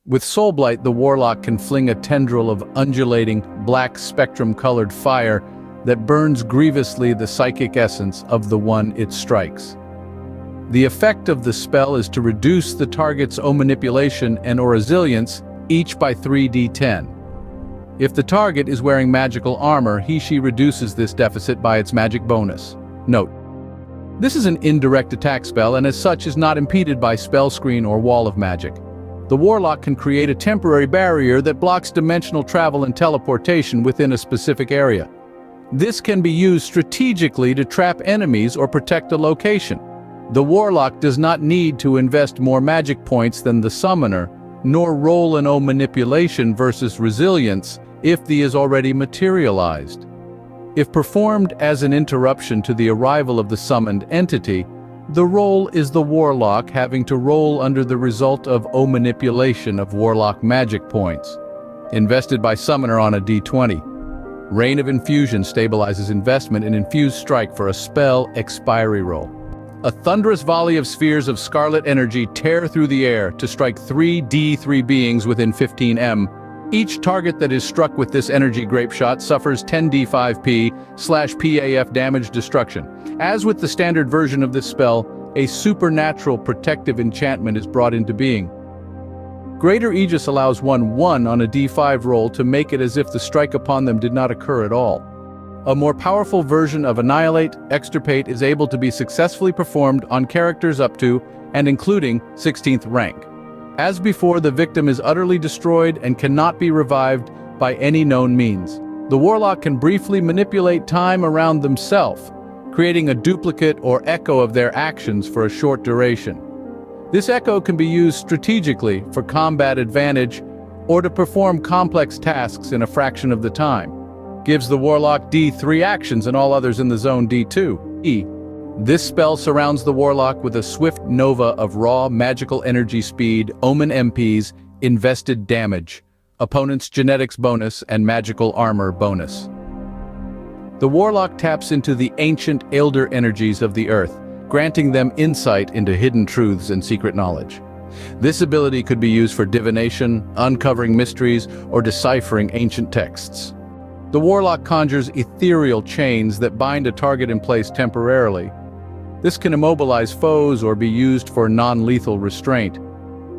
With Soul Blight, the Warlock can fling a tendril of undulating, black spectrum-colored fire that burns grievously the psychic essence of the one it strikes. The effect of the spell is to reduce the target's manipulation and/or resilience, each by 3d10. If the target is wearing magical armor, he/she reduces this deficit by its magic bonus. Note: this is an indirect attack spell and as such is not impeded by spell screen or wall of magic. The Warlock can create a temporary barrier that blocks dimensional travel and teleportation within a specific area. This can be used strategically to trap enemies or protect a location. The Warlock does not need to invest more magic points than the Summoner, nor roll an manipulation versus resilience if the is already materialized. If performed as an interruption to the arrival of the summoned entity, the roll is the Warlock having to roll under the result of manipulation of Warlock magic points, invested by Summoner on a d20. Rain of Infusion stabilizes investment in Infused Strike for a spell expiry roll. A thunderous volley of spheres of scarlet energy tear through the air to strike 3d3 beings within 15 m. Each target that is struck with this energy grape shot suffers 10d5p/PAF damage destruction. As with the standard version of this spell, a supernatural protective enchantment is brought into being. Greater Aegis allows 1/1 on a d5 roll to make it as if the strike upon them did not occur at all. A more powerful version of Annihilate, Extirpate is able to be successfully performed on characters up to and including 16th rank. As before, the victim is utterly destroyed and cannot be revived by any known means. The Warlock can briefly manipulate time around themselves, creating a duplicate or echo of their actions for a short duration. This echo can be used strategically for combat advantage or to perform complex tasks in a fraction of the time. Gives the Warlock d3 actions and all others in the zone d2. This spell surrounds the Warlock with a swift nova of raw magical energy speed, omen MPs, invested damage, opponent's genetics bonus, and magical armor bonus. The Warlock taps into the ancient elder energies of the earth, granting them insight into hidden truths and secret knowledge. This ability could be used for divination, uncovering mysteries, or deciphering ancient texts. The Warlock conjures ethereal chains that bind a target in place temporarily. This can immobilize foes or be used for non-lethal restraint.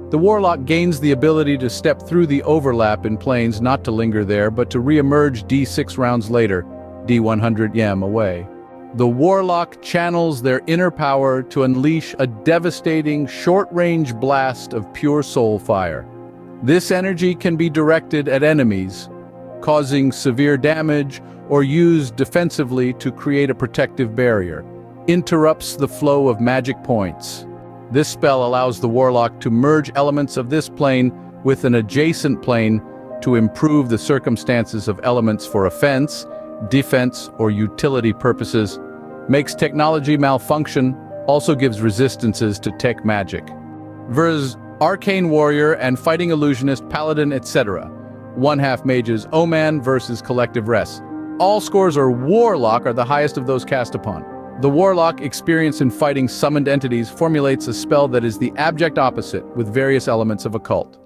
The Warlock gains the ability to step through the overlap in planes, not to linger there, but to re-emerge d6 rounds later, d100 ym away. The Warlock channels their inner power to unleash a devastating, short-range blast of pure soul fire. This energy can be directed at enemies, causing severe damage, or used defensively to create a protective barrier. Interrupts the flow of magic points. This spell allows the Warlock to merge elements of this plane with an adjacent plane to improve the circumstances of elements for offense, defense, or utility purposes. Makes technology malfunction, also gives resistances to tech magic. Versus Arcane Warrior and Fighting Illusionist, Paladin, etc. 1/2 Mages, Oman versus Collective Res. All scores or Warlock are the highest of those cast upon. The Warlock, experienced in fighting summoned entities, formulates a spell that is the abject opposite with various elements of occult.